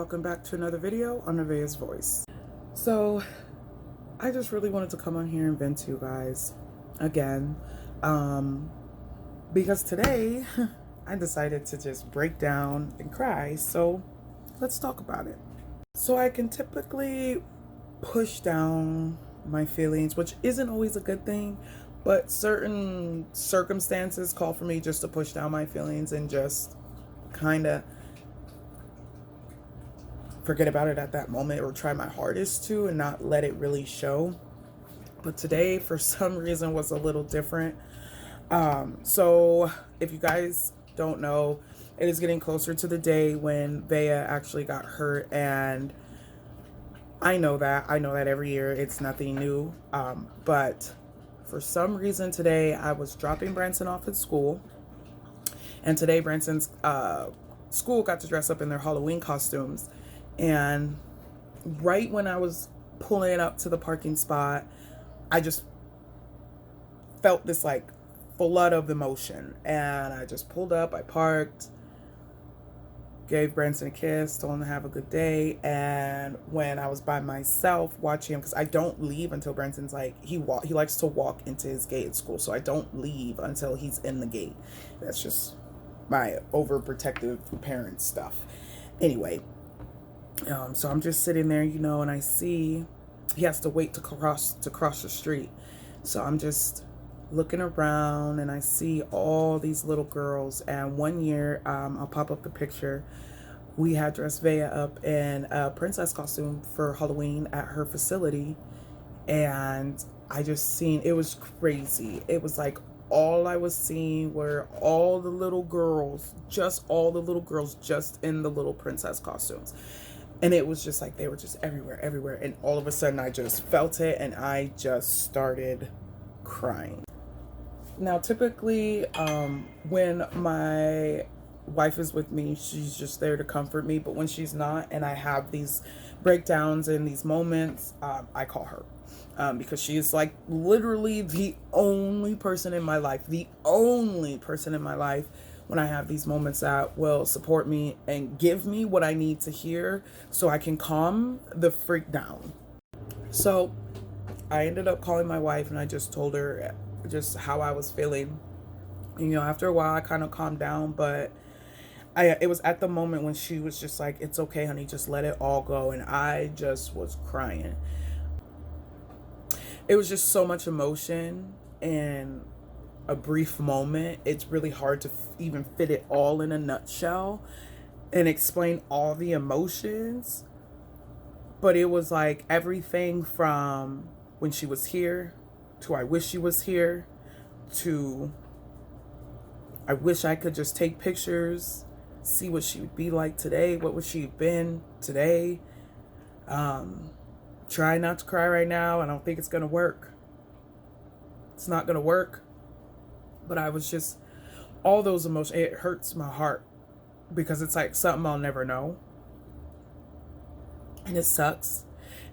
welcome back to another video on Nevaeh's Voice. So I just really wanted to come on here and vent to you guys again, because today I decided to just break down and cry. So let's talk about it. So I can typically push down my feelings, which isn't always a good thing, but certain circumstances call for me just to push down my feelings and just kind of forget about it at that moment, or try my hardest to and not let it really show. But today, for some reason, was a little different. So if you guys don't know, it is getting closer to the day when Veya actually got hurt, and I know that every year, it's nothing new. But for some reason today, I was dropping Branson off at school, and today Branson's school got to dress up in their Halloween costumes. And right when I was pulling up to the parking spot, I just felt this like flood of emotion, and I just pulled up, I parked, gave Branson a kiss, told him to have a good day. And when I was by myself watching him, because I don't leave until Branson's like, he likes to walk into his gate at school, so I don't leave until he's in the gate. That's just my overprotective parent stuff. Anyway, so I'm just sitting there, and I see he has to wait to cross the street. So I'm just looking around, and I see all these little girls. And one year, I'll pop up the picture, we had dressed Veya up in a princess costume for Halloween at her facility. And I just seen, it was crazy. It was like all I was seeing were all the little girls, just in the little princess costumes. And it was just like they were just everywhere. And all of a sudden I just felt it, and I just started crying. Now, typically, when my wife is with me, she's just there to comfort me. But when she's not, and I have these breakdowns and these moments, I call her. Because she is like literally the only person in my life, when I have these moments, that will support me and give me what I need to hear so I can calm the freak down. So I ended up calling my wife, and I just told her just how I was feeling. After a while I kind of calmed down, but it was at the moment when she was just like, "It's okay, honey, just let it all go." And I just was crying. It was just so much emotion in a brief moment. It's really hard to even fit it all in a nutshell and explain all the emotions. But it was like everything from when she was here to I wish she was here to I wish I could just take pictures, see what she would be like today, what would she have been today. Try not to cry right now. I don't think it's gonna work. It's not gonna work. But I was just, all those emotions, it hurts my heart, because it's like something I'll never know. And it sucks.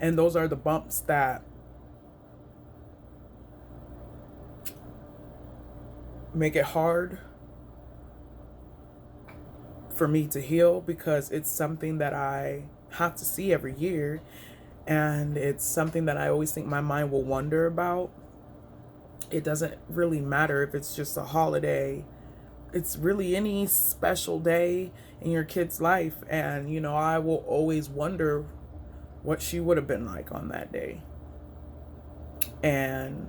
And those are the bumps that make it hard for me to heal, because it's something that I have to see every year. And it's something that I always think my mind will wonder about. It doesn't really matter if it's just a holiday. It's really any special day in your kid's life. And, I will always wonder what she would have been like on that day. And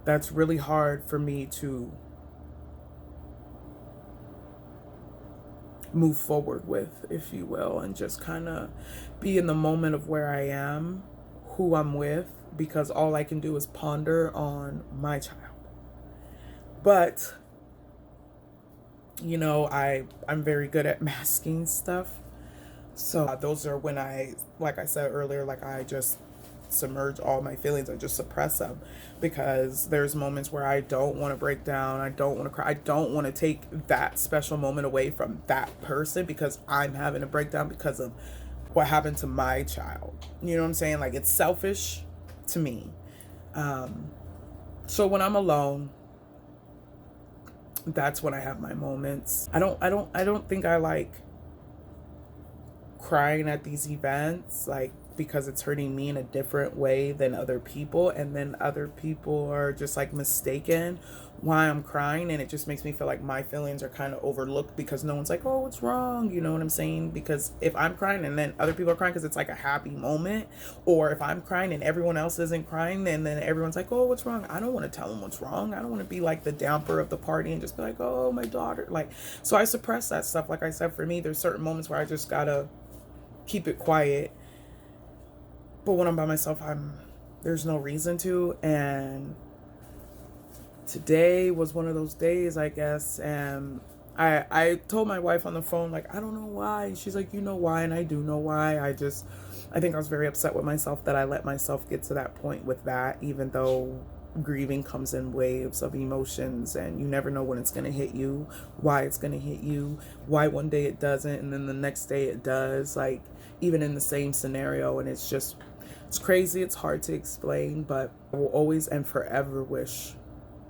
that's really hard for me to move forward with, if you will, and just kind of be in the moment of where I am, who I'm with, because all I can do is ponder on my child. But I'm very good at masking stuff. So those are when like I said earlier, like I just submerge all my feelings and just suppress them, because there's moments where I don't want to break down, I don't want to cry, I don't want to take that special moment away from that person, because I'm having a breakdown because of what happened to my child. You know what I'm saying? Like, it's selfish to me. So when I'm alone, that's when I have my moments. I don't think I like crying at these events, like, because it's hurting me in a different way than other people, and then other people are just like mistaken why I'm crying, and it just makes me feel like my feelings are kind of overlooked because no one's like, oh, what's wrong, you know what I'm saying? Because if I'm crying and then other people are crying because it's like a happy moment, or if I'm crying and everyone else isn't crying, and then everyone's like, oh, what's wrong? I don't want to tell them what's wrong. I don't want to be like the damper of the party and just be like, oh, my daughter, like, so I suppress that stuff. Like I said, for me, there's certain moments where I just gotta keep it quiet, but when I'm by myself, there's no reason to. And today was one of those days, I guess, and I told my wife on the phone, like, I don't know why. She's like, you know why? And I do know why. I think I was very upset with myself that I let myself get to that point with that, even though grieving comes in waves of emotions and you never know when it's going to hit you, why it's going to hit you, why one day it doesn't and then the next day it does, like, even in the same scenario. And it's crazy. It's hard to explain, but I will always and forever wish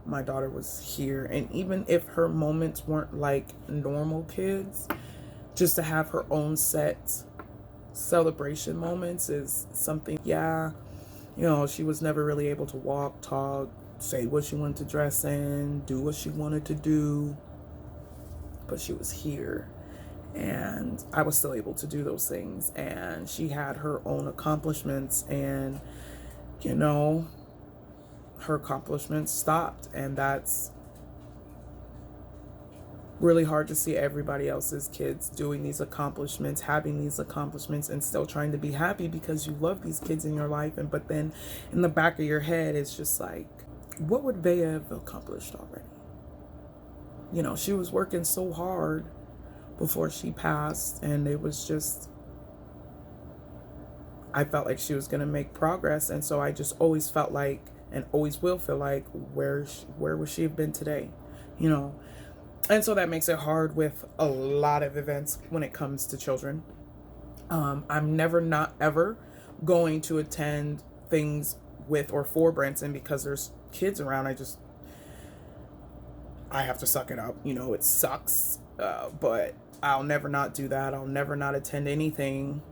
my daughter was here. And even if her moments weren't like normal kids, just to have her own set celebration moments is something. Yeah, you know, she was never really able to walk, talk, say what she wanted to dress in, do what she wanted to do, but she was here and I was still able to do those things. And she had her own accomplishments, and you know, her accomplishments stopped, and that's really hard to see everybody else's kids doing these accomplishments, having these accomplishments, and still trying to be happy because you love these kids in your life. And but then in the back of your head, it's just like, what would Vea have accomplished already? You know, she was working so hard before she passed, and it was just, I felt like she was going to make progress. And so I just always felt like, and always will feel like, where would she have been today, you know? And so that makes it hard with a lot of events when it comes to children. I'm never, not ever, going to attend things with or for Branson because there's kids around. I have to suck it up, you know. It sucks, but I'll never not do that. I'll never not attend anything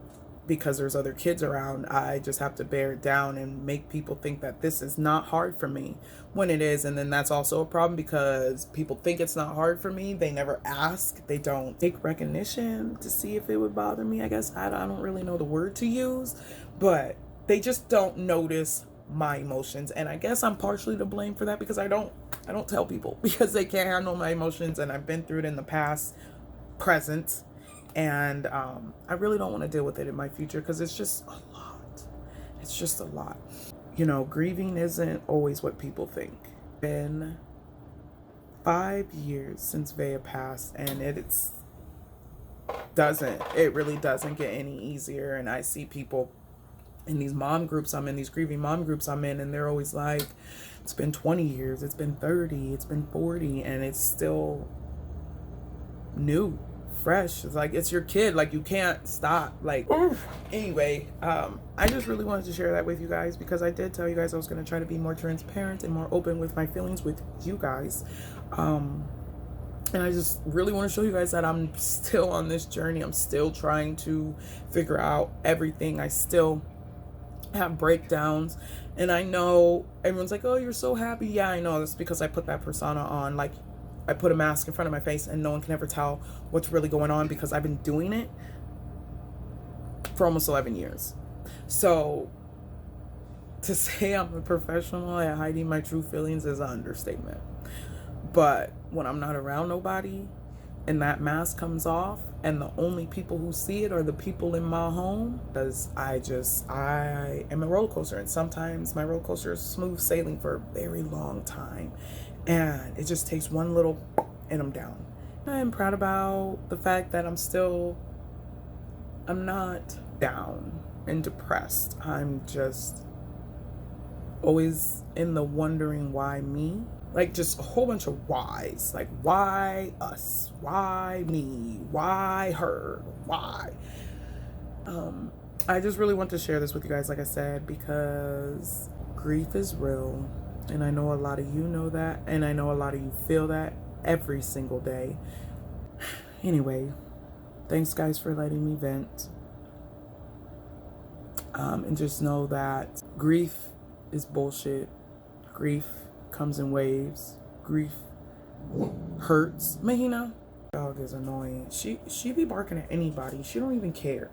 because there's other kids around. I just have to bear it down and make people think that this is not hard for me when it is. And then that's also a problem because people think it's not hard for me. They never ask. They don't take recognition to see if it would bother me. I guess I don't really know the word to use, but they just don't notice my emotions. And I guess I'm partially to blame for that because I don't tell people because they can't handle my emotions. And I've been through it in the past, present, and I really don't want to deal with it in my future because it's just a lot. It's just a lot. You know, grieving isn't always what people think. It's been 5 years since Vea passed, and it really doesn't get any easier. And I see people in these mom groups I'm in, these grieving mom groups I'm in, and they're always like, it's been 20 years, it's been 30, it's been 40, and it's still new, fresh. It's like, it's your kid, like, you can't stop, like, oof. Anyway, I just really wanted to share that with you guys because I did tell you guys I was going to try to be more transparent and more open with my feelings with you guys, and I just really want to show you guys that I'm still on this journey. I'm still trying to figure out everything. I still have breakdowns, and I know everyone's like, oh, you're so happy. Yeah, I know. That's because I put that persona on. Like, I put a mask in front of my face and no one can ever tell what's really going on because I've been doing it for almost 11 years. So to say I'm a professional at hiding my true feelings is an understatement. But when I'm not around nobody and that mask comes off and the only people who see it are the people in my home, because I am a roller coaster, and sometimes my roller coaster is smooth sailing for a very long time. And it just takes one little and I'm down. I'm proud about the fact that I'm not down and depressed. I'm just always in the wondering why me. Like, just a whole bunch of whys. Like, why us? Why me? Why her? Why? I just really want to share this with you guys, like I said, because grief is real. And I know a lot of you know that. And I know a lot of you feel that every single day. Anyway, thanks guys for letting me vent. And just know that grief is bullshit. Grief comes in waves. Grief hurts. Mahina, dog is annoying. She be barking at anybody. She don't even care.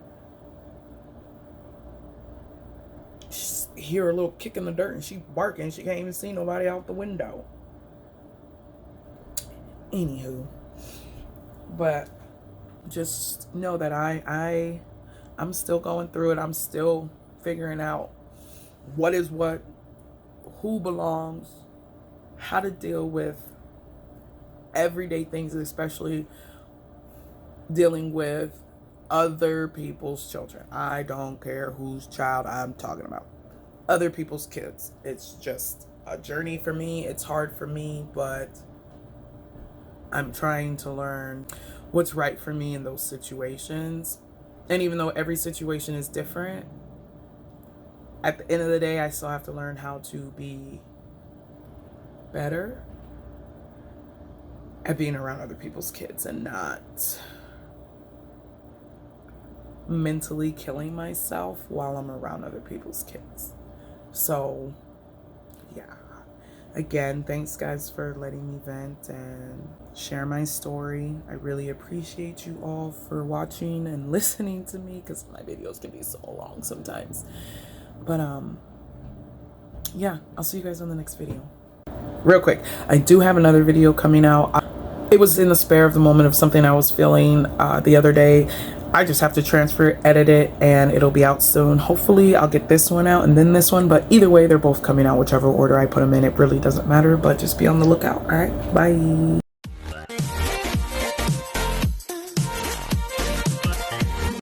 She hear a little kick in the dirt and she barking. She can't even see nobody out the window. Anywho, but just know that I'm still going through it. I'm still figuring out what is what, who belongs, how to deal with everyday things, especially dealing with other people's children. I don't care whose child I'm talking about. Other people's kids. It's just a journey for me. It's hard for me, but I'm trying to learn what's right for me in those situations. And even though every situation is different, at the end of the day, I still have to learn how to be better at being around other people's kids and not mentally killing myself while I'm around other people's kids. So, yeah. Again, thanks guys for letting me vent and share my story. I really appreciate you all for watching and listening to me, because my videos can be so long sometimes. But yeah, I'll see you guys on the next video. Real quick, I do have another video coming out. It was in the spare of the moment of something I was feeling the other day. I just have to transfer, edit it, and it'll be out soon. Hopefully I'll get this one out and then this one, but either way, they're both coming out whichever order I put them in. It really doesn't matter, but just be on the lookout. All right, bye.